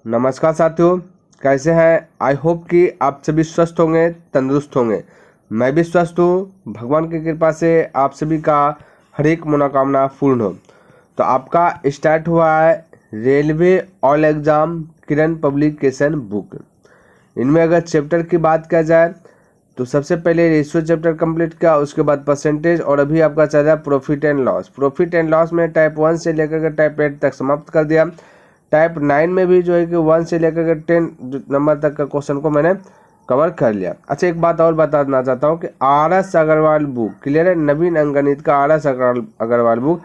नमस्कार साथियों, कैसे हैं। आई होप कि आप सभी स्वस्थ होंगे, तंदुरुस्त होंगे। मैं भी स्वस्थ हूँ, भगवान की कृपा से आप सभी का हर एक मनोकामना पूर्ण हो। तो आपका स्टार्ट हुआ है रेलवे ऑल एग्ज़ाम किरण पब्लिकेशन बुक। इनमें अगर चैप्टर की बात किया जाए तो सबसे पहले रेशियो चैप्टर कंप्लीट किया, उसके बाद परसेंटेज, और अभी आपका चल रहा है profit and loss. Profit and loss में टाइप 1 से लेकर के टाइप 8 तक समाप्त कर दिया। टाइप 9 में भी जो है कि 1 से लेकर के 10 नंबर तक का क्वेश्चन को मैंने कवर कर लिया। अच्छा, एक बात और बताना चाहता हूँ कि RS अग्रवाल बुक क्लियर है, नवीन अंकगणित का RS अग्रवाल बुक,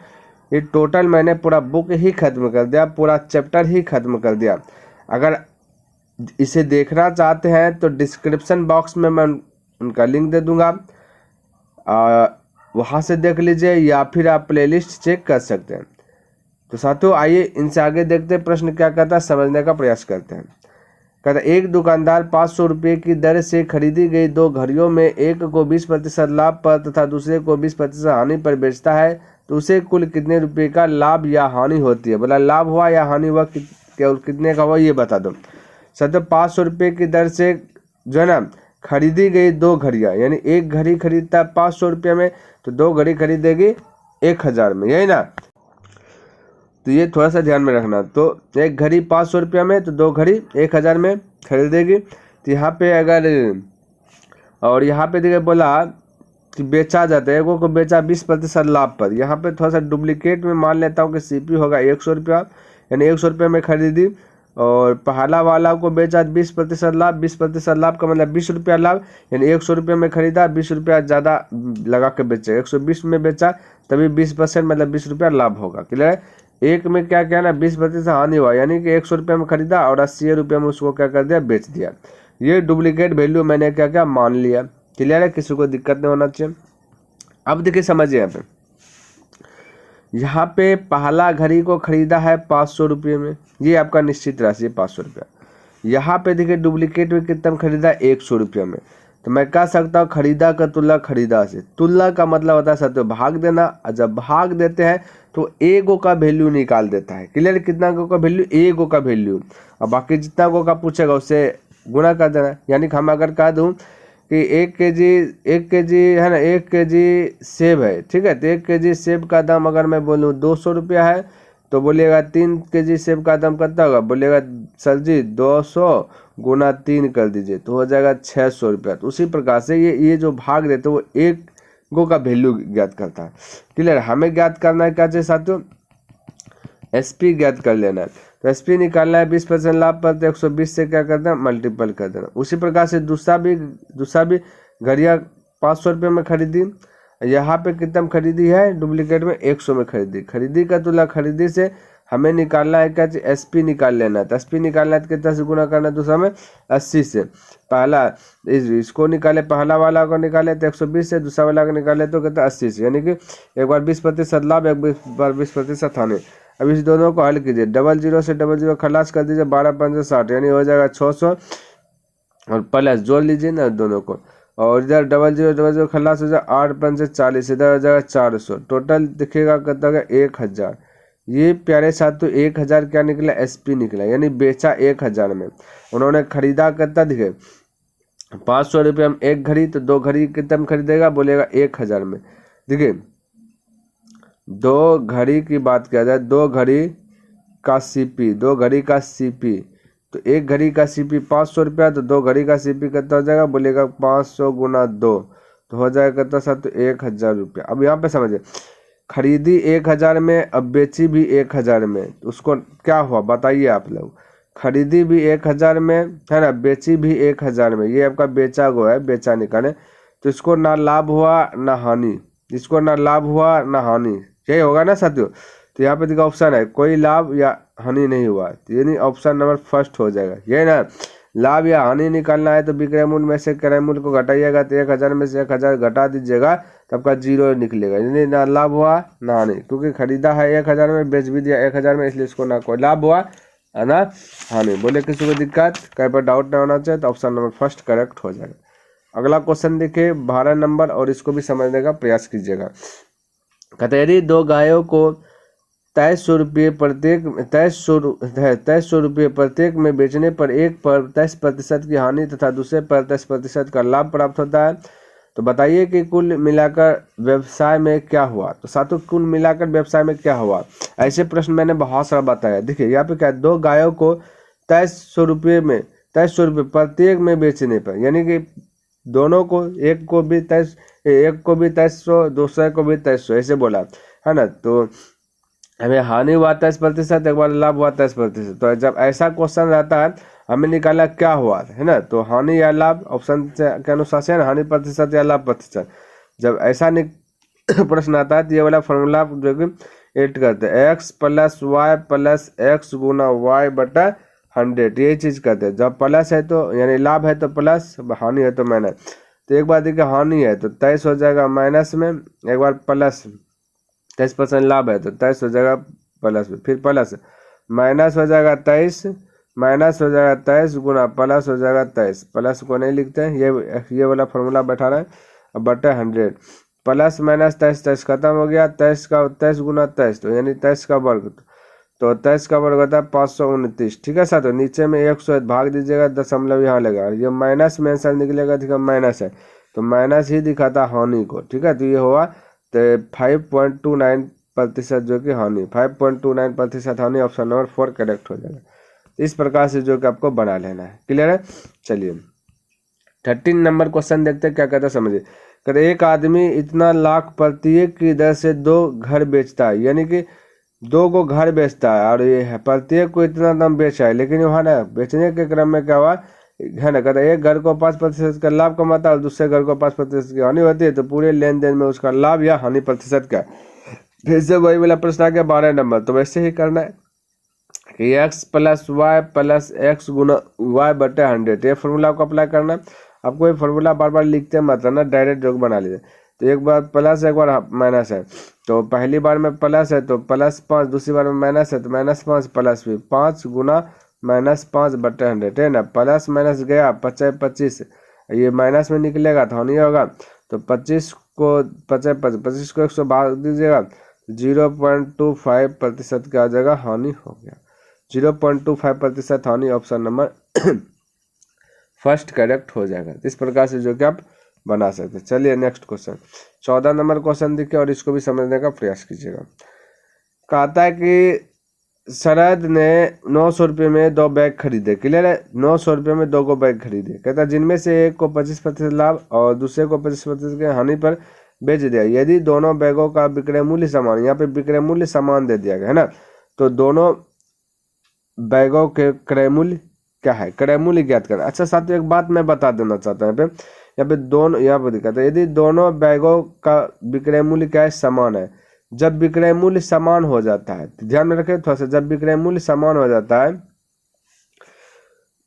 ये टोटल मैंने पूरा बुक ही खत्म कर दिया, पूरा चैप्टर ही खत्म कर दिया। अगर इसे देखना चाहते हैं तो डिस्क्रिप्शन बॉक्स में मैं उनका लिंक दे दूंगा, वहाँ से देख लीजिए, या फिर आप प्लेलिस्ट चेक कर सकते हैं। तो साथियों आइए इनसे आगे देखते हैं प्रश्न क्या कहता है, समझने का प्रयास करते हैं। कहता है एक दुकानदार 500 रुपये की दर से खरीदी गई 2 घड़ियों में एक को 20% लाभ पर तथा दूसरे को 20% हानि पर बेचता है, तो उसे कुल कितने रुपये का लाभ या हानि होती है। बोला लाभ हुआ या हानि हुआ, कितने का हुआ ये बता दो। साथियों 500 रुपये की दर से जो है ना खरीदी गई 2 घड़ियाँ, यानी एक घड़ी खरीदता है 500 रुपये में, तो 2 घड़ी खरीदेगी 1000 में, यही ना। तो ये थोड़ा सा ध्यान में रखना। तो एक घड़ी 500 रुपया में, तो 2 घड़ी 1000 में खरीदेगी। तो यहाँ पे अगर, और यहाँ पे देखिए बोला कि बेचा जाता है, एगो को बेचा 20% लाभ पर। यहाँ पे थोड़ा सा डुप्लीकेट में मान लेता हूँ कि CP होगा 100 रुपया, यानी 100 रुपये में खरीदी, और पहला वाला को बेचा 20% लाभ। 20% लाभ का मतलब 20 रुपया लाभ, यानी 100 रुपये में खरीदा, 20 रुपया ज़्यादा लगा के बेचा, 120 में बेचा, तभी 20% मतलब 20 रुपया लाभ होगा। क्लियर है। एक में क्या किया ना 20% हानि हुआ, यानी कि 100 रुपये में खरीदा और 80 रुपये में उसको क्या कर दिया, बेच दिया। ये डुप्लीकेट वैल्यू मैंने क्या क्या मान लिया। क्लियर है, किसी को दिक्कत नहीं होना चाहिए। अब देखिए समझिए, यहाँ पे पहला घड़ी को खरीदा है 500 रुपये में, ये आपका निश्चित राशि है 500 रुपया। यहाँ पे देखिए डुप्लीकेट में कितना खरीदा 100 रुपये में, तो मैं कह सकता हूँ खरीदा का तुलना खरीदा से। तुलना का मतलब होता है साथियों भाग देना, और जब भाग देते हैं तो एगो का वैल्यू निकाल देता है। क्लियर, कितना गो का वैल्यू, एगो का वैल्यू, और बाकी जितना गो का पूछेगा उससे गुना कर देना। यानी कि हम अगर कह दूँ कि 1 केजी है ना, 1 केजी सेब है, ठीक है, तो 1 केजी सेब का दाम अगर मैं बोलूँ 200 रुपया है, तो बोलिएगा 3 केजी सेब का दाम कितना होगा, बोलिएगा सर जी 200 गुना 3 कर दीजिए, तो हो जाएगा 600 रुपया। तो उसी प्रकार से ये जो भाग देते वो एक गो का वैल्यू ज्ञात करता है। क्लियर, हमें ज्ञात करना है क्या चाहिए साथियों, SP ज्ञात कर लेना है। तो SP निकालना है 20% लाभ पर, तो 120 से क्या करना है, मल्टीपल कर देना। उसी प्रकार से दूसरा भी घड़ियाँ 500 रुपये में खरीदी, यहाँ पे कितना में खरीदी है, डुप्लीकेट में 100 में खरीदी का तुला खरीदी से हमें निकालना है क्या, SP निकाल लेना है। तो SP निकालना है तो कितना से गुना करना है, दूसरा में 80 से। पहला इसको निकाले, पहला वाला को निकाले तो 120 से, दूसरा वाला को निकाले तो कितना 80 से, यानी कि एक बार 20% लाभ, एक बार 20% हानि। अब इस दोनों को हल कीजिए, 00 से 00 खलास कर दीजिए, 12 5 60, यानी हो जाएगा 600, और प्लस जोड़ लीजिए ना दोनों को, और इधर 00 खलास हो जाए, 8 5 40, इधर हो जाएगा 400, टोटल दिखेगा कितना होगा 1000। ये प्यारे साथियों 1000 क्या निकला, SP निकला, यानी बेचा 1000 में, उन्होंने खरीदा कितना दिखे 500 रुपये में 1 घड़ी, तो 2 घड़ी कितने में खरीदेगा, बोलेगा 1000 में। देखिए 2 घड़ी की बात किया जाए, 2 घड़ी का CP, तो 1 घड़ी का CP 500 रुपया, तो 2 घड़ी का CP कितना हो जाएगा, बोलेगा 500 गुना 2, तो हो जाएगा कितना साथ 1000 रुपया। अब यहाँ पे समझिए, खरीदी 1000 में, अब बेची भी 1000 में, तो उसको क्या हुआ बताइए आप लोग। खरीदी भी 1000 में है ना, बेची भी 1000 में, ये आपका बेचा गो है, बेचा निकाले, तो इसको ना लाभ हुआ ना हानि, इसको ना लाभ हुआ ना हानि, यही होगा ना साथियों। तो यहाँ पे देखो ऑप्शन है कोई लाभ या हानि नहीं हुआ, तो यानी ऑप्शन नंबर फर्स्ट हो जाएगा, ये ना। लाभ या हानि निकालना है तो विक्रय मूल्य में से क्रय मूल्य को घटाइएगा, तो 1000 में से 1000 घटा दीजिएगा, तो आपका 0 निकलेगा, यानी ना लाभ हुआ ना हानि, क्योंकि खरीदा है 1000 में, बेच भी दिया 1000 में, इसलिए इसको ना कोई लाभ हुआ ना हानि। बोले किसी को दिक्कत, कहीं पर डाउट नहीं होना चाहिए, तो ऑप्शन नंबर फर्स्ट करेक्ट हो जाएगा। अगला क्वेश्चन देखिए 12 नंबर, और इसको भी समझने का प्रयास कीजिएगा। कहते यदि 2 गायों को ₹2300 रुपये प्रत्येक में बेचने पर एक पर 23% की हानि तथा दूसरे पर 23% का लाभ प्राप्त होता है। तो बताइए कि कुल मिलाकर व्यवसाय में क्या हुआ। तो साथियों कुल मिलाकर व्यवसाय में क्या हुआ, ऐसे प्रश्न मैंने बहुत सारा बताया। देखिए यहाँ पे क्या, 2 गायों को 2300 रुपये प्रत्येक में बेचने पर, यानी कि दोनों को, एक को भी 2300, दूसरे को भी 2300, ऐसे बोला है ना। तो हमें हानि हुआ 23%, एक बार लाभ हुआ 23%। तो जब ऐसा क्वेश्चन रहता है हमें निकाला क्या हुआ है ना, तो हानि या लाभ, ऑप्शन के अनुसार से हानि प्रतिशत या लाभ प्रतिशत। जब ऐसा प्रश्न आता है तो ये वाला फॉर्मूला जो कि एड करते हैं, x + y + x गुना y बटा 100, ये चीज़ करते हैं। जब प्लस है तो यानी लाभ है तो प्लस, हानि है तो माइनस। तो एक बार देखिए हानि है तो 23 हो जाएगा माइनस में, एक बार प्लस 23% लाभ है तो 23 हो जाएगा प्लस में, फिर प्लस माइनस हो जाएगा 23, माइनस हो जाएगा 23 गुना प्लस हो जाएगा 23। प्लस को नहीं लिखते हैं, ये वाला फॉर्मूला बैठा रहा है। अब बटा 100, प्लस माइनस 23 खत्म हो गया, 23 गुना 23 तो यानी 23 का वर्ग, तो 23 का वर्ग होता है 529। ठीक है साथियों, नीचे में 100 भाग दीजिएगा, दशमलव यहाँ लगा, ये माइनस में आंसर निकलेगा, ठीक है माइनस है तो माइनस ही दिखाता हानि को। ठीक है, तो ये हुआ तो 5.29% जो कि हानि, 5.29% हानि, ऑप्शन नंबर 4 करेक्ट हो जाएगा। इस प्रकार से जो कि आपको बना लेना है। क्लियर है। चलिए 13 नंबर क्वेश्चन देखते हैं क्या कहता है, समझिए। कहते एक आदमी इतना लाख प्रत्येक की दर से 2 घर बेचता है, यानी कि 2 को घर बेचता है और ये प्रत्येक को इतना दाम बेचा है, लेकिन वहाँ ना बेचने के क्रम में क्या हुआ है ना, कहते एक घर को 5% का लाभ कमाता है और दूसरे घर को 5% की हानि होती है, तो पूरे लेन देन में उसका लाभ या हानि प्रतिशत क्या है। फिर से वही वाला प्रश्न आ गया 12 नंबर। तो वैसे ही करना है कि x + y + x गुना y बटे 100, ये फॉर्मूला को अप्लाई करना है। आपको ये फॉर्मूला बार बार लिखते मत रहना, डायरेक्ट जो बना लीजिए। तो एक बार प्लस, एक बार माइनस है, तो पहली बार में प्लस है तो +5, दूसरी बार में माइनस है तो -5 प्लस भी 5 गुना -5 बटे 100 है ना। प्लस माइनस गया 25, ये माइनस में निकलेगा तो हानि होगा। तो 25 को 100 भाग दीजिएगा, 0.25% का जगह हानि हो गया, 0.25% हानि, ऑप्शन नंबर फर्स्ट करेक्ट हो जाएगा। इस प्रकार से जो कि आप बना सकते हैं। चलिए नेक्स्ट क्वेश्चन 14 नंबर क्वेश्चन देखिए और इसको भी समझने का प्रयास कीजिएगा। कहता है कि शरद ने 900 रुपये में 2 बैग खरीदे। क्लियर है, 900 रुपये में 2 बैग खरीदे। कहता है जिनमें से एक को 25% लाभ और दूसरे को 25% के हानि पर बेच दिया, यदि दोनों बैगों का विक्रय मूल्य समान, यहाँ पे विक्रय मूल्य समान दे दिया गया है ना, तो दोनों बैगों के क्रय मूल्य क्या है, क्रय मूल्य ज्ञात करना। अच्छा साथियों एक बात मैं बता देना चाहता हूँ, यहाँ पे दोनों, यहाँ पे दिखाता है यदि दोनों बैगों का विक्रय मूल्य क्या है, समान है। जब विक्रय मूल्य समान हो जाता है, ध्यान में रखें थोड़ा सा, जब विक्रय मूल्य समान हो जाता है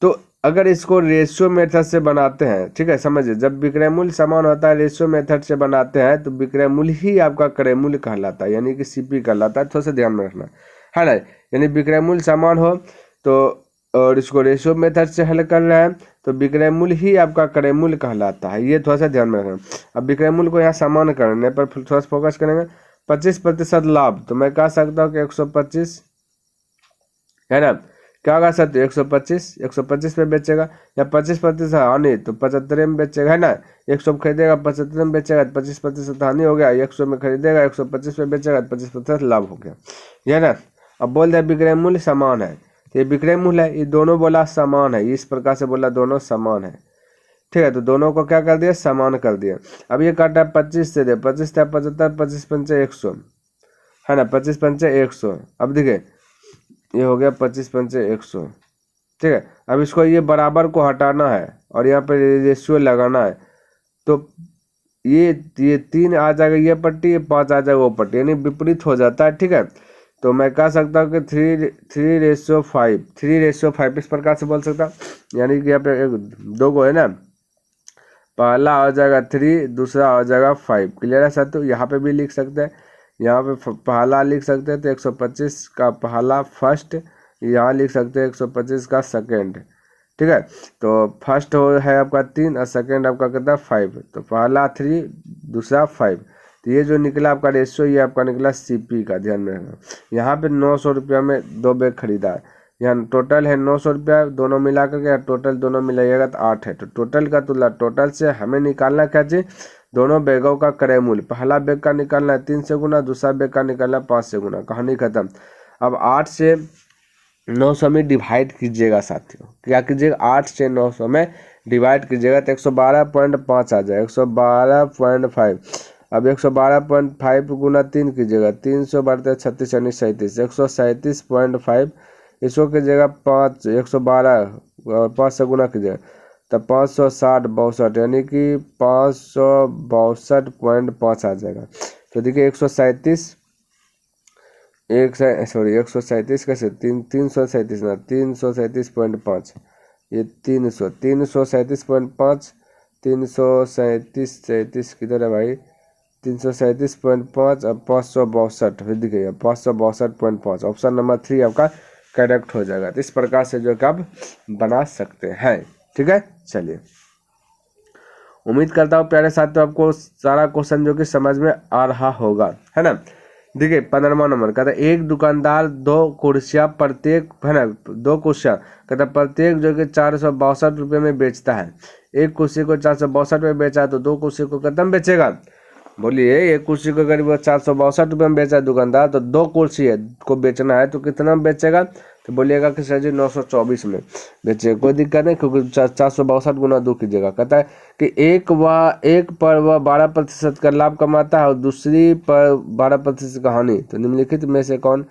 तो अगर इसको रेशियो मेथड से बनाते हैं, ठीक है समझिए, जब विक्रय मूल्य समान होता है रेशियो मेथड से बनाते हैं तो विक्रय मूल्य ही आपका क्रय मूल्य कहलाता है, यानी कि सीपी कहलाता है। थोड़ा सा ध्यान में रखना है ना, यानी विक्रय मूल्य समान हो तो, और इसको रेशियो मेथड से हल कर रहे हैं तो विक्रय मूल्य ही आपका क्रय मूल्य कहलाता है। ये थोड़ा सा ध्यान में रखना। अब विक्रय मूल्य को यहाँ समान करने पर थोड़ा सा फोकस करेंगे। 25% लाभ, तो मैं कह सकता हूँ कि 125 है ना, क्या होगा सर, 125 पे बेचेगा, या 25% हानि तो 75 में बेचेगा है ना, 100 खरीदेगा 75 में बेचेगा, 25% हानि हो गया, 100 में खरीदेगा 125 में बेचेगा, 25% लाभ हो गया, है ना। अब बोल दिया विक्रय मूल्य समान है, तो ये विक्रय मूल्य है, ये दोनों बोला समान है, इस प्रकार से बोला दोनों समान है। ठीक है, तो दोनों को क्या कर दिया, समान कर दिया। अब ये काटा 25 से दे, 25 था 75, 25 पंचे 100 है ना, 25 पंचे 100। अब देखिए ये हो गया 25 पंचे 100। ठीक है, अब इसको ये बराबर को हटाना है और यहाँ पे रेशियो लगाना है, तो ये 3 आ जाएगा ये पट्टी, ये 5 आ जाएगा वो पट्टी, यानी विपरीत हो जाता है। ठीक है, तो मैं कह सकता हूँ कि 3:5 इस प्रकार से बोल सकता हूँ, यानी कि यहाँ पे 2 को है ना, पहला आ जाएगा 3, दूसरा आ जाएगा 5। क्लियर है सर, तो यहाँ पे भी लिख सकते हैं, यहाँ पे पहला लिख सकते हैं तो 125 का पहला फर्स्ट, यहाँ लिख सकते हैं 125 का सेकेंड। ठीक है, तो फर्स्ट है आपका 3 और सेकेंड आपका कितना 5, तो पहला 3 दूसरा 5, तो ये जो निकला आपका रेशियो, ये आपका निकला सीपी का, ध्यान में रखना। यहाँ पे 900 रुपया में 2 बैग खरीदा है, यहाँ टोटल है 900 रुपया, दोनों मिला करके टोटल दोनों मिलाइएगा तो 8 है। तो टोटल का तुलना, टोटल से हमें निकालना क्या चाहिए, दोनों बैगों का क्रय मूल्य। पहला बैग का निकालना है 3 से गुना, दूसरा बैग का निकालना 5 से गुना, कहानी खत्म। अब 8 से 900 में डिवाइड कीजिएगा साथियों, क्या कीजिएगा, 8 से 900 में डिवाइड कीजिएगा तो 112.5 आ जाएगा, 112.5। अब 112.5 गुना 3 कीजिएगा, 300 बढ़ते 36 यानी 37, 137.5 इसको कीजिएगा 5, 112 और 5 से गुना कीजिएगा तब 560 यानी कि 562.5 आ जाएगा। तो देखिए 137 137 कैसे, 337 ना, 337.5, ये 337.5, 337 किधर है भाई, 337.5 अब 562, फिर दिखेगा 562.5, ऑप्शन नंबर 3 आपका करेक्ट हो जाएगा। तो इस प्रकार से जो कि आप बना सकते हैं, ठीक है। चलिए, उम्मीद करता हूँ प्यारे साथियों आपको सारा क्वेश्चन जो कि समझ में आ रहा होगा, है ना। देखिए 15वां नंबर कहता है एक दुकानदार 2 कुर्सियाँ प्रत्येक, है ना, 2 कुर्सियाँ कहता है प्रत्येक जो कि 462 रुपये में बेचता है। एक कुर्सी को 462 में बेचा तो 2 कुर्सी को कितना बेचेगा, बोलिए। एक कुर्सी को करीब 462 रुपये में बेचा दुकानदार, तो 2 कुर्सी है को बेचना है तो कितना में बेचेगा, तो बोलिएगा कि सर जी 924 में बेचेगा, कोई दिक्कत नहीं, क्योंकि 462 गुना 2 कीजिएगा। कहता है कि एक पर वह 12% का लाभ कमाता है और दूसरी पर 12% का हानि, तो निम्नलिखित में से कौन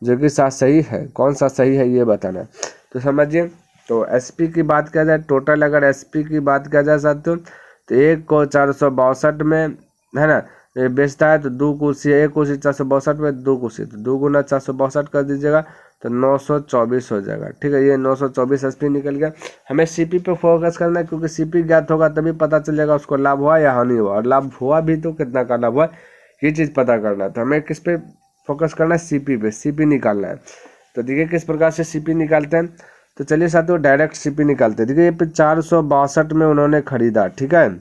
जो कि साथ सही है, कौन सा सही है ये बताना। तो समझिए, तो एसपी की बात किया जाए, टोटल अगर एसपी की बात किया जाए साथियों, तो एक को 462 में, है ना, बेचता है तो 2 कुर्सी, एक कुर्सी 462 में 2 कुर्सी, तो 2 गुना 462 कर दीजिएगा तो 924 हो जाएगा, ठीक है। ये 924 एसपी निकल गया। हमें सीपी पे फोकस करना है, क्योंकि सीपी ज्ञात होगा तभी पता चलेगा उसको लाभ हुआ या हानि हुआ, और लाभ हुआ भी तो कितना का लाभ हुआ, ये चीज़ पता करना है। तो हमें किस पे फोकस करना है, सीपी पे, सीपी निकालना है। तो देखिए किस प्रकार से सीपी निकालते हैं, तो चलिए साथियों डायरेक्ट सीपी निकालते हैं। देखिए ये पे 462 में उन्होंने खरीदा, ठीक है,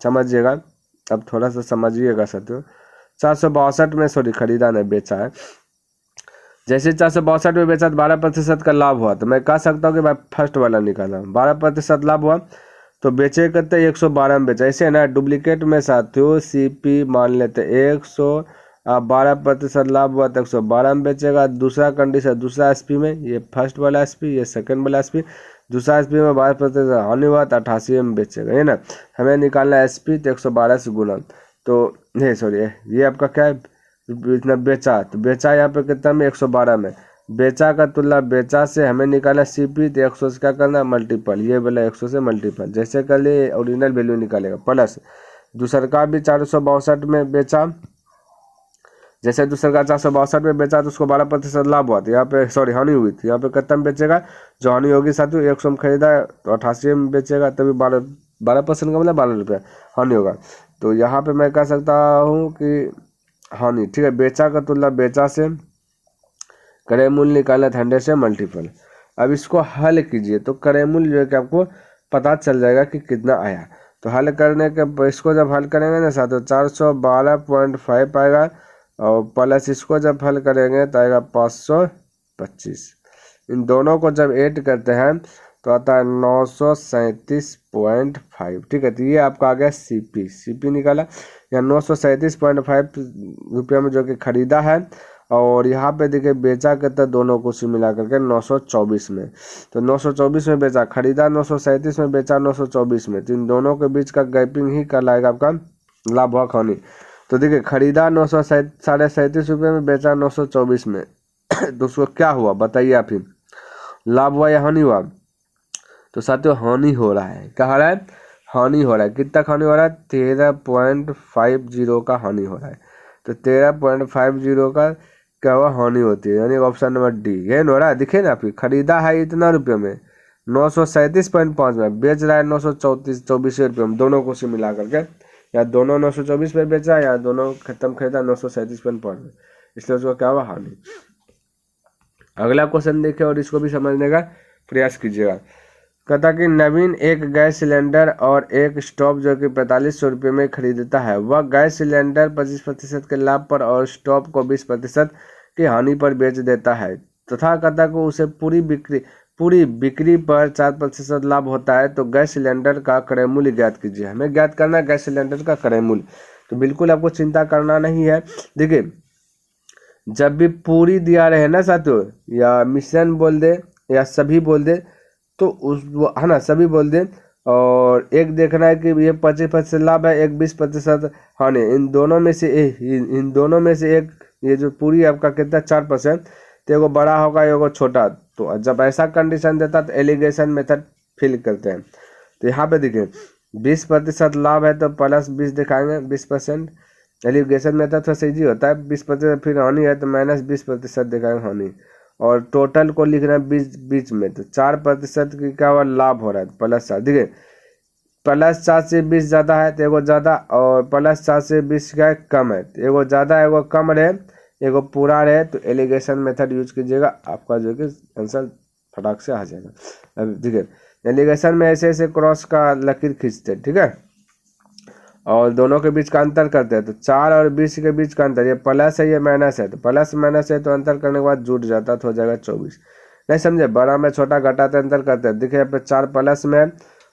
समझिएगा, अब थोड़ा सा समझिएगा साथियों, 462 में सॉरी खरीदा नहीं, बेचा है। जैसे 462 में बेचा तो 12% का लाभ हुआ, तो मैं कह सकता हूँ कि भाई फर्स्ट वाला निकालना, 12% लाभ हुआ तो बेचे करते 112 में बेचा, ऐसे ना डुप्लीकेट में साथियों सीपी मान लेते 112% लाभ हुआ तो 112 में बेचेगा। दूसरा कंडीशन, दूसरा एसपी में, ये फर्स्ट वाला एसपी, ये सेकंड वाला एसपी, दूसरा एसपी में 12% हानि हुआ तो 88 में बेचेगा, है ना। हमें निकालना एसपी तो 112 से गुना, तो नहीं सॉरी ये आपका क्या है, इतना बेचा, तो बेचा यहाँ पे कितना में 112 में, बेचा का तुलना बेचा से हमें निकाला सीपी, तो 100 से क्या करना मल्टीपल, ये वाला 100 से मल्टीपल, जैसे कर लिए ओरिजिनल वैल्यू निकालेगा, प्लस दूसर का भी 462 में बेचा, जैसे दूसरे का 462 में बेचा तो उसको 12% लाभ हुआ, तो यहाँ पे सॉरी हानि हुई थी, यहाँ पे कितना में बेचेगा, जो हानि होगी साथियों 100 में खरीदा तो 88 में बेचेगा, तभी 12% का मतलब 12 रुपया हानि होगा। तो यहाँ पे मैं कह सकता हूँ कि हानि, ठीक है। बेचा का तुलना बेचा से, क्रय मूल्य निकालना 100 से मल्टीपल। अब इसको हल कीजिए तो क्रय मूल्य जो है कि आपको पता चल जाएगा कि कितना आया। तो हल करने के, इसको जब हल करेंगे ना साथियों 412.5 आएगा, और प्लस इसको जब हल करेंगे तो आएगा 525। इन दोनों को जब ऐड करते हैं तो आता है 937.5, ठीक है। तो ये आपका आ गया सीपी, सीपी निकाला, या 937.5 रुपये में जो कि खरीदा है, और यहाँ पे देखिए बेचा कितना, दोनों को सी मिला करके 924 में, तो 924 में बेचा, खरीदा 937 में, बेचा 924 में, तो इन दोनों के बीच का गैपिंग ही कहलाएगा आपका लाभ हुआ हानि। तो देखिए खरीदा 937 रुपये में, बेचा 924 में तो उसको क्या हुआ बताइए आप ही, लाभ हुआ या हानि हुआ। तो साथियों हानि हो रहा है, क्या हो रहा है, हानि हो रहा है। कितना हानि हो रहा है, 13.50 का हानि हो रहा है। तो 13.50 का क्या हुआ, हानि होती है, यानी ऑप्शन नंबर डी ये हो रहा है। दिखे ना आपकी, खरीदा है इतना रुपये में 937.5 में, बेच रहा है 924 रुपये में, दोनों को से मिला करके, या दोनों 924 पे बेचा या दोनों खत्म खरीदा 937.5 में, इसलिए उसको क्या हुआ हानि। अगला क्वेश्चन देखिए और इसको भी समझने का प्रयास कीजिएगा। कहता कि नवीन एक गैस सिलेंडर और एक स्टोव जो कि 4500 रुपये में खरीदता है। वह गैस सिलेंडर 25% के लाभ पर और स्टोव को 20% की हानि पर बेच देता है तथा कहता को उसे पूरी बिक्री पर 4% लाभ होता है। तो गैस सिलेंडर का क्रय मूल्य ज्ञात कीजिए। हमें ज्ञात करना है गैस सिलेंडर का क्रय मूल्य। तो बिल्कुल आपको चिंता करना नहीं है। देखिए, जब भी पूरी दिया रहे ना साथियों, या मिश्रण बोल दे या सभी बोल दे, तो उस है ना, सभी बोल दे, और एक देखना है कि ये 25% लाभ है, एक 20% हानि। इन दोनों में से एक, ये जो पूरी आपका कितना 4%, तो एगो बड़ा होगा एगो छोटा। तो जब ऐसा कंडीशन देता तो एलिगेशन मेथड फिल करते हैं। तो यहाँ पे देखिए 20% लाभ है तो +20 दिखाएंगे 20%। एलिगेशन मेथड थोड़ा सा ईजी होता है। 20% फिर हानि है तो -20% दिखाएंगे हानि, और टोटल को लिखना है बीच में। तो 4% की क्या हुआ, लाभ हो रहा है +4। देखिए +4 से 20 ज़्यादा है तो एगो ज़्यादा, और +4 से 20 क्या है, कम है। तो एगो ज़्यादा एगो कम रहे, एगो पूरा रहे, तो एलिगेशन मेथड यूज कीजिएगा, आपका जो कि आंसर फटाक से आ जाएगा। अब देखिए एलिगेशन में ऐसे ऐसे क्रॉस का लकीर खींचते हैं, ठीक है, और दोनों के बीच का अंतर करते हैं। तो 4 और 20 के बीच का अंतर, ये प्लस है ये माइनस है, तो प्लस माइनस है तो अंतर करने के बाद जुट जाता है तो हो जाएगा 24। नहीं समझे, बड़ा में छोटा घटाते अंतर करते हैं। देखिए यहाँ पे 4 प्लस में है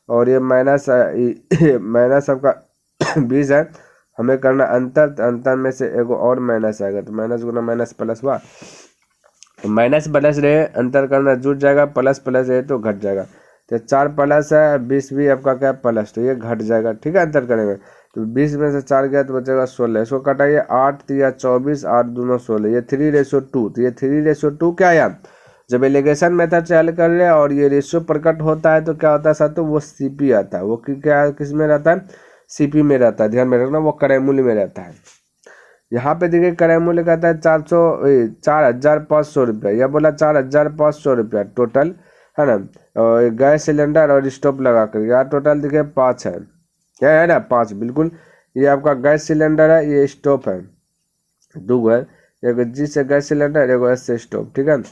और ये माइनस माइनस आपका 20 है। हमें करना अंतर, तो अंतर में से एगो और माइनस आएगा, तो माइनस गुना माइनस प्लस हुआ। तो माइनस प्लस रहे अंतर करना जुट जाएगा, प्लस प्लस रहे तो घट जाएगा। तो 4 प्लस है 20 भी आपका क्या प्लस, तो ये घट जाएगा, ठीक है, अंतर करेंगे। तो 20 में से 4 गया तो बचेगा 16। इसको कटाइए, 8 3 24, 8 दूना 16, ये 3:2। तो ये 3:2 क्या है, जब एलिगेशन मेथड से हल कर रहे और ये रेशियो प्रकट होता है तो क्या होता है साथियों, वो सीपी आता है। वो क्या किस में रहता है, सीपी में रहता है, ध्यान में रखना, वो क्रय मूल्य में रहता है। यहाँ पे देखिए क्रय मूल्य कहता है 4,500 रुपया, यह बोला 4,500 रुपया टोटल है ना, और गैस सिलेंडर और स्टोव लगा कर, यहाँ टोटल देखिए 5 है, क्या है ना 5 बिल्कुल। ये आपका गैस सिलेंडर है, ये स्टोव है, 2 है, एक जी से गैस सिलेंडर, एक एस से स्टोव, ठीक है।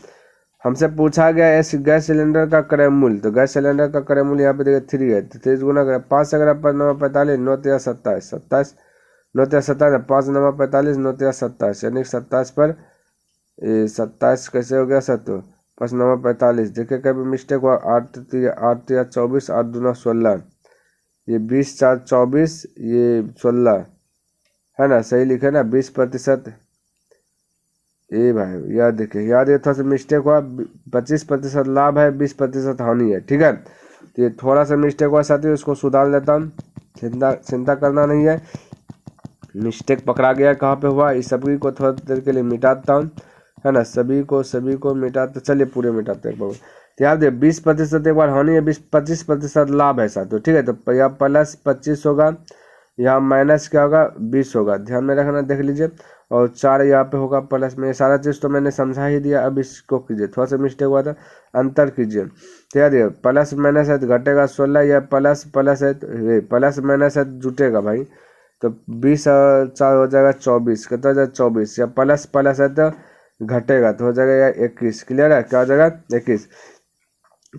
हमसे पूछा गया एस गैस सिलेंडर का क्रय मूल्य, तो गैस सिलेंडर का क्रय मूल्य यहाँ पे देखिए 3 है, तो 3 गुना करें 5 अगर 5 9 45 9 3 27 27 9 3 27 5 9 45 9 3 27, यानी 27 पर 27 कैसे हो गया सत्तर, 5 9 45। देखिए कभी मिस्टेक हुआ, 8 3 24, 8 दूना 16, ये 20 4 24, ये 16 है ना, सही लिखे ना 20%। ये भाई याद देखिए, याद ये थोड़ा सा मिस्टेक हुआ, 25% लाभ है 20% हानि है, ठीक है। तो ये थोड़ा सा मिस्टेक हुआ साथियों, इसको सुधार लेता हूँ, चिंता करना नहीं है। मिस्टेक पकड़ा गया कहाँ पे हुआ, इस सभी को थोड़ा देर के लिए मिटाता हूँ, है ना, सभी को मिटाते, चलिए पूरे मिटाते हैं। तो याद है 20% एक बार हानि है, 25% लाभ है साथियों, ठीक है। तो यहाँ +25 होगा, यहाँ माइनस क्या होगा 20 होगा, ध्यान में रखना, देख लीजिए। और 4 यहाँ पे होगा प्लस में, सारा चीज़ तो मैंने समझा ही दिया। अब इसको कीजिए, थोड़ा सा मिस्टेक हुआ था, अंतर कीजिए। तो याद है प्लस माइनस है तो घटेगा 16, या प्लस प्लस है तो प्लस माइनस है तो जुटेगा भाई। तो 20 और 4 हो जाएगा 24, कितना हो जाएगा 24, या प्लस प्लस है तो घटेगा तो हो जाएगा या 21। क्लियर है, क्या हो जाएगा 21।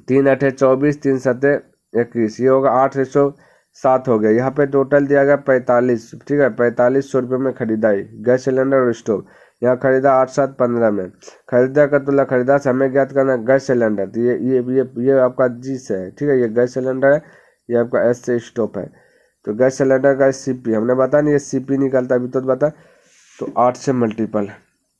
3 8 24, 3 7 21, ये होगा 8:7 हो गया। यहाँ पे टोटल दिया गया 45, ठीक है, 4500 रुपये में खरीदाई गैस सिलेंडर और स्टोव। यहाँ खरीदा 8 7 15 में, खरीदा का तुला खरीदा से हमें ज्ञात करना गैस सिलेंडर। तो ये आपका जी से है, ठीक है, ये गैस सिलेंडर है, ये आपका एस से स्टोव है। तो गैस सिलेंडर का सीपी हमने बता नहीं, ये सीपी निकलता अभी तो बता। तो 8 से मल्टीपल,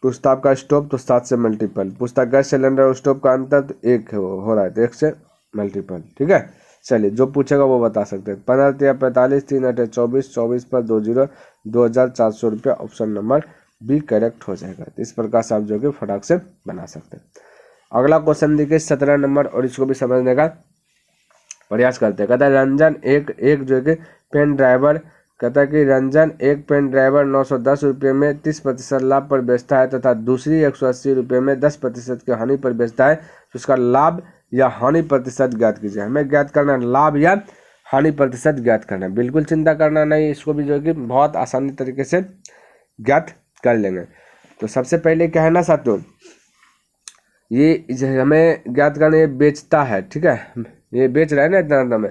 पूछता आपका स्टोव तो 7 से मल्टीपल, पूछता गैस सिलेंडर और स्टोव का अंतर तो 1 हो रहा है, तो 1 से मल्टीपल, ठीक है। चलिए जो पूछेगा वो बता सकते हैं। 15 3 45, 3 8 24, 24 पर 2 0, 2,400 रुपया, ऑप्शन नंबर बी करेक्ट हो जाएगा। तो इस प्रकार से आप जो कि फटाक से बना सकते हैं। अगला क्वेश्चन देखिए 17 नंबर, और इसको भी समझने का प्रयास करते हैं। कहता है रंजन एक जो कि पेन ड्राइवर, कहता है कि रंजन एक पेन ड्राइवर 910 रुपये में 30% लाभ पर बेचता है तथा दूसरी 180 रुपये में 10% की हानि पर बेचता है, तो उसका लाभ या हानि प्रतिशत ज्ञात कीजिए। हमें ज्ञात करना लाभ या हानि प्रतिशत ज्ञात करना, बिल्कुल चिंता करना नहीं, इसको भी जो कि बहुत आसानी तरीके से ज्ञात कर लेंगे। तो सबसे पहले क्या है ना साथियों, ये हमें ज्ञात करना, ये बेचता है, ठीक है, ये बेच रहा है ना इतना दाम में,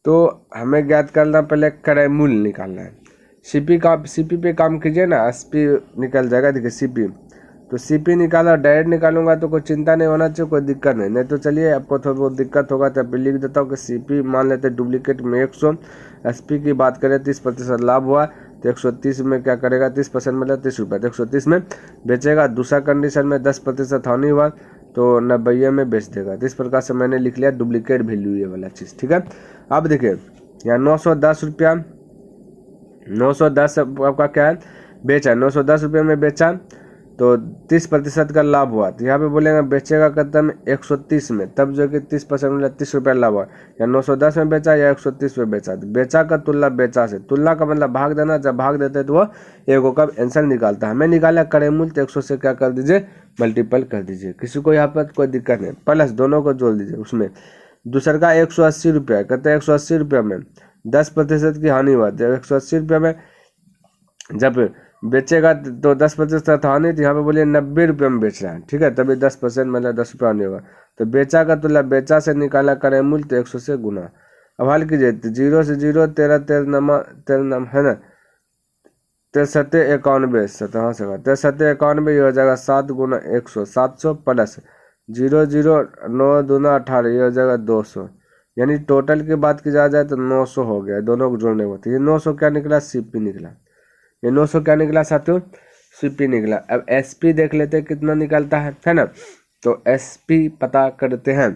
तो हमें ज्ञात करना पहले क्रय मूल्य निकालना है। सीपी पे काम कीजिए ना, एसपी निकल जाएगा। देखिए सीपी, तो सीपी निकाला, डायरेक्ट निकालूंगा तो कोई चिंता नहीं होना चाहिए, कोई दिक्कत नहीं तो चलिए आपको थोड़ा बहुत दिक्कत होगा तो अभी लिख देता हूँ कि सीपी मान लेते हैं डुप्लीकेट में 100, एसपी की बात करें 30% लाभ हुआ तो 130 में क्या करेगा, 30% मतलब 30 रुपये, तो 130 में बेचेगा। दूसरा कंडीशन में 10% हानि हुआ तो 90 में बेच देगा। तो इस प्रकार से मैंने लिख लिया डुप्लीकेट वैल्यू ये वाला चीज़, ठीक है। अब देखिए यहाँ 910 रुपया, 910 आपका क्या है, बेचा, 910 रुपये में बेचा तो 30% का लाभ हुआ। तो यहाँ पे बोलेगा बेचेगा कितना में, 130 में, तब जो कि 30% मतलब 30 रुपया लाभ हुआ। या 910 में बेचा या 130 में बेचा, तो बेचा का तुलना बेचा से, तुलना का मतलब भाग देना, जब भाग देते तो वो एगो का आंसर निकालता है। हमें निकाला क्रय मूल्य, तो 100 से क्या कर दीजिए, मल्टीपल कर दीजिए, किसी को यहाँ पर कोई दिक्कत नहीं, प्लस दोनों को जोड़ दीजिए उसमें। दूसरा का 180 रुपया, कहते हैं 180 रुपया में 10% की हानि हुआ, तो 180 रुपया में जब बेचेगा तो 10% हानि, तो यहाँ पे बोलिए 90 रुपये में बेच रहा है, ठीक है, तभी 10% मतलब 10 रुपया हानि होगा। तो बेचा का तुल्य बेचा से निकाला क्रय मूल्य, तो 100 से गुना। अब हल कीजिए, तो 0 से 0 13 13 है ना, 63 91 हाँ से 63 91, ये हो जाएगा 7 गुना 100, 700 प्लस 0 0 9 दूना 18, ये हो जाएगा 200। यानी टोटल की बात की जाए तो 900 हो गया, दोनों को जोड़ने को। तो ये 900 क्या निकला, सीपी निकला। ये 900 क्या निकला साथियों, सीपी निकला। अब एसपी देख लेते हैं कितना निकलता है ना। तो एसपी पता करते हैं,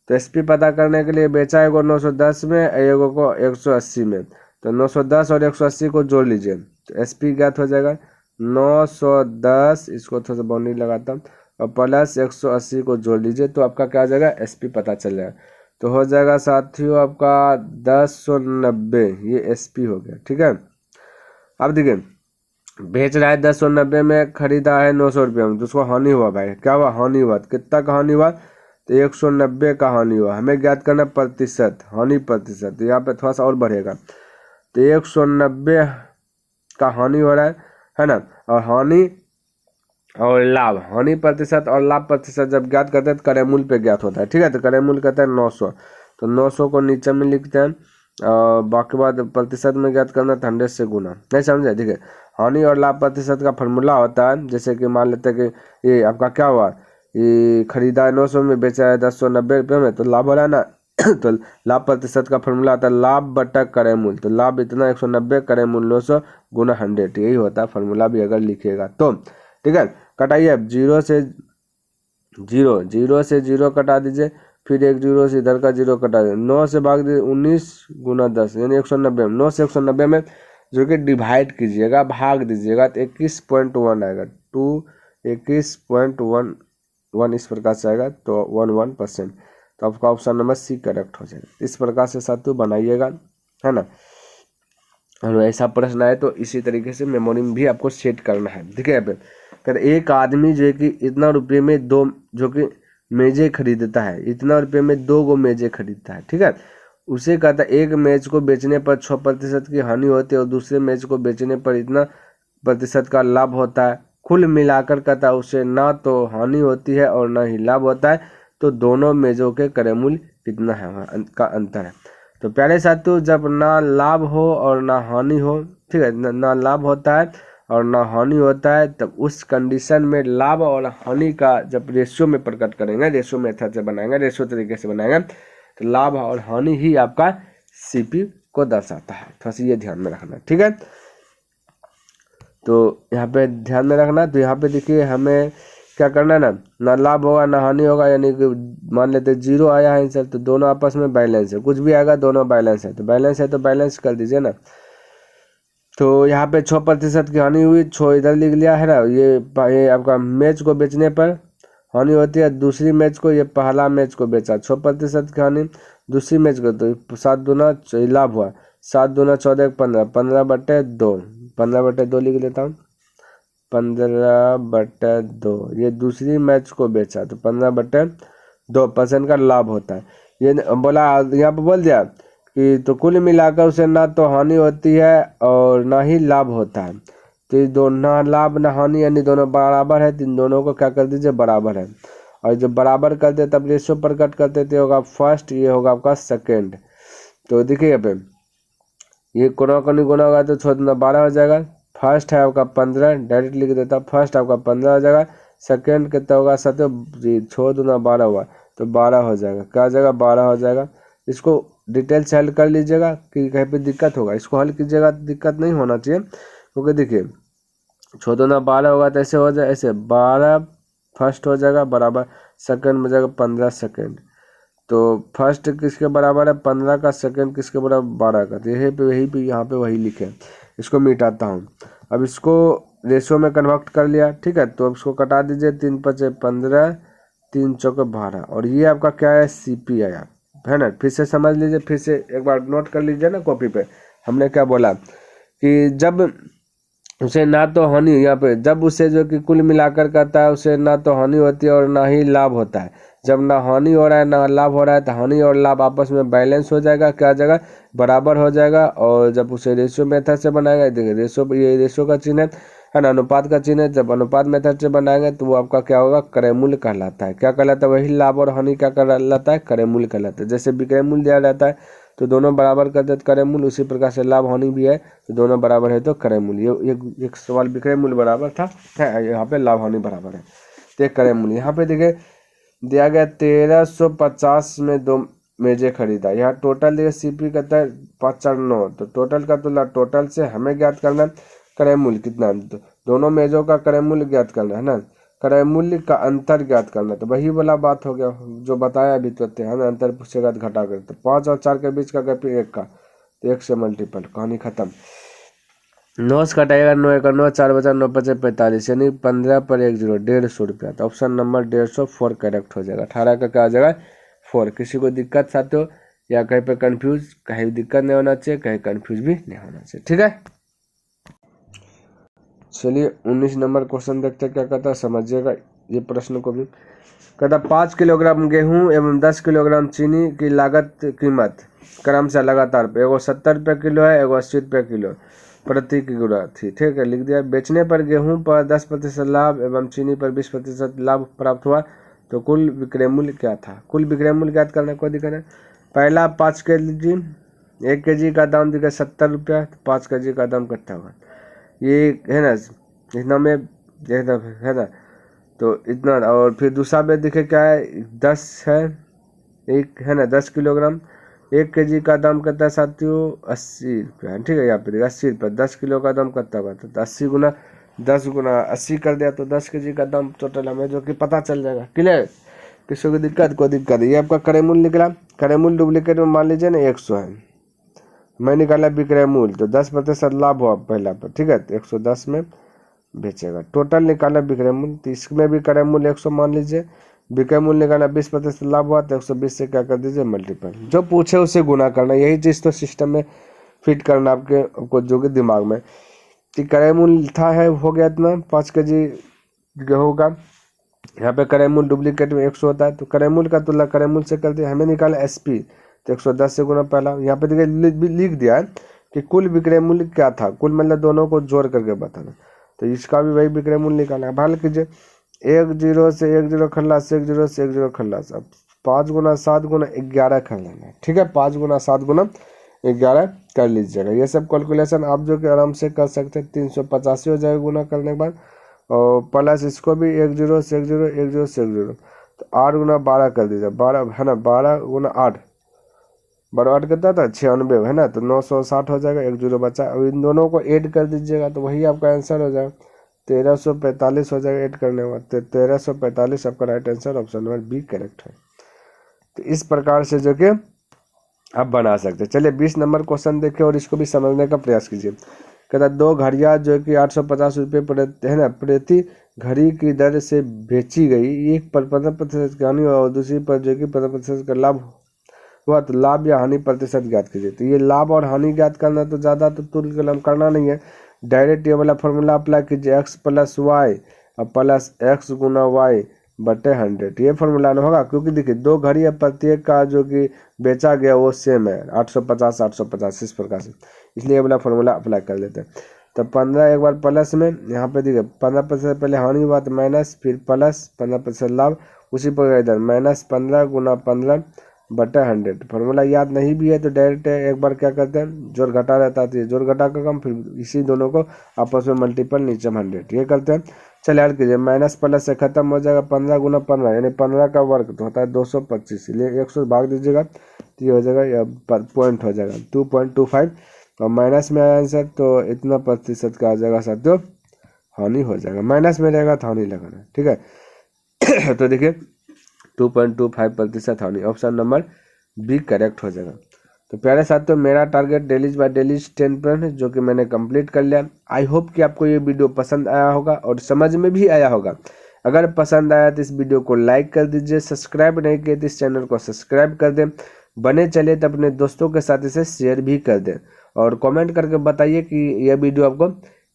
तो एसपी पता करने के लिए बेचा एगो 910 में, एगो को 180 में, तो 910 और 180 को जोड़ लीजिए, तो एसपी ज्ञात हो जाएगा 910, इसको थोड़ा सा बाउंड्री लगाता हूँ, और प्लस 180 को जोड़ लीजिए, तो आपका क्या आ जाएगा, एसपी पता चल जाएगा। तो हो जाएगा साथियों आपका 1090, ये एसपी हो गया, ठीक है। अब देखिए बेच रहा है 1090 में, खरीदा है 900 रुपये में, तो उसको हानि हुआ भाई, क्या हुआ, हानि हुआ। कितना का हानि हुआ, तो 190 का हानि हुआ। हमें ज्ञात करना प्रतिशत, हानि प्रतिशत, तो यहाँ पे थोड़ा सा और बढ़ेगा, तो 190 का हानि हो रहा है ना। और हानि और लाभ, हानि प्रतिशत और लाभ प्रतिशत जब ज्ञात करते हैं तो क्रय मूल्य पे ज्ञात होता है, ठीक है। तो क्रय मूल्य कहते हैं 900, तो 900 को नीचे में लिखते हैं, और बाकी बात प्रतिशत में ज्ञात करना तो 100 से गुना, नहीं समझे, ठीक है। हानि और लाभ प्रतिशत का फॉर्मूला होता है, जैसे कि मान लेते हैं कि ये आपका क्या हुआ, ये खरीदा है 900 में, बेचा है 1090 रुपये में, तो लाभ हो रहा है ना। तो लाभ प्रतिशत का फॉर्मूला आता है लाभ बटा क्रय मूल्य, तो लाभ इतना 190, क्रय मूल्य 900 गुना 100, यही होता है फॉर्मूला भी अगर लिखिएगा तो, ठीक है। कटाइए अब 0 से 0 कटा दीजिए, फिर एक 0 से इधर का 0 कटा दीजिए, 9 से भाग दीजिए 19 गुना 10 यानी 190 में, 9 से 190 में जो कि डिवाइड कीजिएगा, भाग दीजिएगा, तो 21.1 आएगा, 21.1 इस प्रकार से आएगा, तो 11%। तो आपका ऑप्शन नंबर सी करेक्ट हो जाएगा। इस प्रकार से साथियों बनाइएगा, है ना। और ऐसा प्रश्न आए तो इसी तरीके से मेमोरी में भी आपको सेट करना है, ठीक है। फिर एक आदमी जो है कि इतना रुपये में दो जो कि मेज़ें खरीदता है, इतना रुपये में 2 गो मेज़ें खरीदता है, ठीक है। उसे कहता है एक मेज को बेचने पर 6% की हानि होती है और दूसरे मेज को बेचने पर इतना प्रतिशत का लाभ होता है। कुल मिलाकर कहता है उसे ना तो हानि होती है और ना ही लाभ होता है, तो दोनों मेजों के क्रय मूल्य कितना है का अंतर है। तो प्यारे साथियों जब ना लाभ हो और ना हानि हो, ठीक है, ना लाभ होता है और ना हानि होता है, तब उस कंडीशन में लाभ और हानि का जब रेशियो में प्रकट करेंगे, रेशियो मेथड से बनाएंगे, रेशियो तरीके से बनाएंगे, तो लाभ और हानि ही आपका सीपी को दर्शाता है। थोड़ा सा ये ध्यान में रखना, ठीक है। तो यहाँ पे ध्यान में रखना। तो यहाँ पे देखिए हमें क्या करना है ना लाभ होगा ना हानि होगा, यानी कि मान लेते 0 आया है आंसर, तो दोनों आपस में बैलेंस है, कुछ भी आएगा दोनों बैलेंस है, तो बैलेंस है तो बैलेंस कर दीजिए ना। तो यहाँ पे 6% की हानि हुई, 6 इधर लिख लिया है ना। ये आपका मैच को बेचने पर हानि होती है, दूसरी मैच को, ये पहला मैच को बेचा 6% की हानि, दूसरी मैच को, तो 7 दूना लाभ हुआ, 7 दूना 14 15, 15/2, 15/2 लिख लेता हूँ, 15/2, ये दूसरी मैच को बेचा, तो 15/2% का लाभ होता है। ये बोला यहाँ पर बोल दिया कि तो कुल मिलाकर उसे ना तो हानि होती है और ना ही लाभ होता है, तो ये दोनों ना लाभ ना हानि यानी दोनों बराबर है, तो इन दोनों को क्या कर दीजिए बराबर है। और जब बराबर करते तब रेशो पर कट करते थे, होगा फर्स्ट, ये होगा आपका सेकेंड। तो देखिए यहाँ पे ये कोना कोनी गुना होगा तो 6 12 हो जाएगा। फर्स्ट है आपका 15, डायरेक्ट लिख देता, फर्स्ट आपका 15 हो जाएगा। सेकेंड कितना होगा 7 जी, 6 12 हुआ तो 12 हो जाएगा। क्या हो जाएगा 12 हो जाएगा। इसको डिटेल से हल कर लीजिएगा कि कहीं पे दिक्कत होगा, इसको हल कीजिएगा, दिक्कत नहीं होना चाहिए। क्योंकि देखिए 6 12 होगा तो ऐसे हो जाए, ऐसे 12 फर्स्ट हो जाएगा बराबर सेकेंड हो जाएगा 15 सेकेंड। तो फर्स्ट किसके बराबर है 15 का, सेकंड किसके बराबर 12 का। तो यही पे यहाँ पे वही लिखे। इसको मिटाता हूँ। अब इसको रेशो में कन्वर्ट कर लिया, ठीक है। तो अब इसको कटा दीजिए, 3 5 15, 3 चौक 12, और ये आपका क्या है CP आया, है ना। फिर से समझ लीजिए, फिर से एक बार नोट कर लीजिए ना कॉपी पे। हमने क्या बोला कि जब उसे ना तो हानि, यहाँ पे जब उसे जो कि कुल मिलाकर करता है उसे ना तो हानि होती है और ना ही लाभ होता है। जब ना हानि हो रहा है ना लाभ हो रहा है तो हानि और लाभ आपस में बैलेंस हो जाएगा, क्या हो जाएगा बराबर हो जाएगा। और जब उसे रेशियो मेथड से बनाएगा, देखिए रेशियो, ये रेशियो का चिन्ह है ना, अनुपात का चिन्ह है। जब अनुपात मेथड से बनाएंगे तो वो आपका क्या होगा क्रय मूल्य कहलाता है। क्या कहलाता है, वही लाभ और हानि क्या कहलाता है, क्रय मूल्य कहलाता है। जैसे विक्रय मूल्य दिया जाता है तो दोनों बराबर कर देते क्रय मूल्य, उसी प्रकार से लाभ हानि भी है तो दोनों बराबर है तो क्रय मूल्य। ये एक सवाल विक्रय मूल्य बराबर था, यहाँ पे लाभ हानि बराबर है तो क्रय मूल्य। यहाँ पे देखिए दिया गया 1350 में 2 मेजें खरीदा। यहाँ टोटल देखिए CP कहता है 5 4 9, तो टोटल का तुलना टोटल से हमें ज्ञात करना क्रय मूल्य कितना, तो दोनों मेजों का क्रय मूल्य ज्ञात करना है ना, क्रय मूल्य का अंतर ज्ञात करना। तो वही वाला बात हो गया जो बताया अभी तो, है ना। अंतर पूछेगा तो घटा कर, तो 5 और 4 के बीच का गैप 1 का, तो 1 से मल्टीपल, कहानी खत्म। 9 से कटाएगा 9 1 9, 4 बचा 9 5 45, यानी 15 पर 1 0, 150 रुपया। तो ऑप्शन नंबर 150 4 करेक्ट हो जाएगा। 18 का क्या हो जाएगा 4। किसी को दिक्कत साथियों या कहीं पे कंफ्यूज, कहीं भी दिक्कत नहीं होना चाहिए, कहीं कंफ्यूज भी नहीं होना चाहिए, ठीक है। चलिए 19 नंबर क्वेश्चन देखते हैं क्या कहता है, समझिएगा ये प्रश्न को भी। कहता 5 किलोग्राम गेहूं एवं 10 किलोग्राम चीनी की लागत कीमत क्रम से लगातार, एगो 70 रुपये किलो है, एगो 80 रुपये किलो प्रति किलो थी, ठीक है। लिख दिया। बेचने पर गेहूं पर 10% लाभ एवं चीनी पर 20% लाभ प्राप्त हुआ तो कुल विक्रय मूल्य क्या था। कुल विक्रय मूल्य ज्ञात करना, कोई दिक्कत नहीं। पहला 5 kg, 1 kg का दाम दिखा 70 रुपया, तो 5 kg का दाम कितना होगा, ये है ना, इतना में है ना, तो इतना। और फिर दूसरा में देखे क्या है 10 है, एक है ना 10 किलोग्राम, 1 kg का दाम कितना है साथियों 80 रुपया, ठीक है। यहाँ पे 80 रुपये, 10 किलो का दाम कितना हुआ, तो 80 गुना 10 गुना 80 कर दिया तो 10 kg का दाम टोटल हमें जो कि पता चल जाएगा। क्लियर, किसी को दिक्कत, कोई दिक्कत नहीं। ये आपका क्रय मूल्य निकला। क्रय मूल्य डुप्लीकेट में मान लीजिए ना 100 है, मैं निकाला विक्रय मूल्य, तो 10% लाभ हुआ पहला पर, ठीक है। तो 110 में बेचेगा। टोटल निकाला विक्रय मूल्य, तो इसमें भी क्रय मूल्य 100 मान लीजिए, विक्रय मूल्य निकाला 20% लाभ हुआ तो 120 से क्या कर दीजिए मल्टीपल, जो पूछे उसे गुना करना। यही चीज़ तो सिस्टम में फिट करना आपको जो कि दिमाग में कि क्रय मूल्य था है हो गया इतना 5 kg गेहूँ का। यहाँ पे क्रय मूल्य डुप्लीकेट में 100 होता है तो क्रय मूल्य का तुलना क्रय मूल्य से करते हैं। हमें निकाला SP, तो 110 से गुना पहला। यहाँ पे देखिए लिख दिया है कि कुल विक्रय मूल्य क्या था, कुल मतलब दोनों को जोड़ करके बताना। तो इसका भी वही विक्रय मूल्य निकालना है। भाल कीजिए 1 0 से 1 0 खल्लास, 1 0 से 1 0 खल्लास। अब 5 गुना 7 गुना 11 कर लेना है, ठीक है। 5 गुना 7 गुना 11 कर लीजिएगा। ये सब कैलकुलेशन आप जो कि आराम से कर सकते हैं। 385 हो जाएगा गुना करने के बाद, और प्लस इसको भी 1 0 से 1 0 1 0 से 1 0, तो 8 गुना 12 कर दीजिए। 12 है ना, 12 गुना 8, 12 8 कितना था 96 है ना, तो 960 हो जाएगा। 1 0 बचा। अब इन दोनों को ऐड कर दीजिएगा तो वही आपका आंसर हो जाएगा 1345 हो जाएगा ऐड करने के बाद। तो 1345 आपका right answer option number B correct है। तो इस प्रकार से जो कि आप बना सकते हैं। चलिए 20 नंबर क्वेश्चन देखिए और इसको भी समझने का प्रयास कीजिए। कहता 2 घड़ियाँ जो कि 850 रुपये है ना प्रति घड़ी की दर से बेची गई, एक पर 15% की हानि और दूसरी पर जो कि 15% का लाभ हुआ, तो लाभ या हानि प्रतिशत ज्ञात कीजिए। तो ये लाभ और हानि ज्ञात करना तो ज़्यादा तो तुल्य कलम करना नहीं है, डायरेक्ट ये वाला फॉर्मूला अप्लाई कीजिए, x + y और प्लस x गुना y बटे 100, ये फॉर्मूला होगा। क्योंकि देखिए 2 घड़ी है, प्रत्येक का जो कि बेचा गया वो सेम है 850 850 इस प्रकार से, इसलिए ये वाला फॉर्मूला अप्लाई कर लेते हैं। तो 15 एक बार प्लस में, यहाँ पे देखिए 15% पहले हानि हुआ तो माइनस, फिर प्लस 15% लाभ, उसी प्रकार इधर -15 गुना 15/100। फॉर्मूला याद नहीं भी है तो डायरेक्ट एक बार क्या करते हैं, जोड़ घटा रहता है तो ये जोड़ घटा का काम, फिर इसी दोनों को आपस में मल्टीपल नीचे 100 ये करते हैं। चलिए ऐड कीजिए, माइनस प्लस से खत्म हो जाएगा, 15 गुना 15 यानी 15 का वर्ग तो होता है 225, इसलिए 100 भाग दीजिएगा तो ये हो जाएगा, या पॉइंट हो जाएगा 2.25 और माइनस में आया आंसर तो इतना प्रतिशत का आ जाएगा साथियों, हानि हो जाएगा, माइनस में रहेगा तो हानि लगाना, ठीक है। तो देखिए 2.25% हानि, ऑप्शन नंबर बी करेक्ट हो जाएगा। तो प्यारे साथियों मेरा टारगेट डेलीज बाय डेलीज 10 जो कि मैंने कंप्लीट कर लिया। आई होप कि आपको ये वीडियो पसंद आया होगा और समझ में भी आया होगा। अगर पसंद आया तो इस वीडियो को लाइक कर दीजिए, सब्सक्राइब नहीं किए तो इस चैनल को सब्सक्राइब कर दें, बने चले तो अपने दोस्तों के साथ इसे शेयर भी कर दें और कमेंट करके बताइए कि यह वीडियो आपको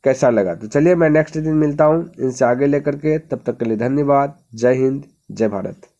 कैसा लगा। तो चलिए मैं नेक्स्ट दिन मिलता हूँ इनसे आगे लेकर के, तब तक के लिए धन्यवाद। जय हिंद, जय भारत।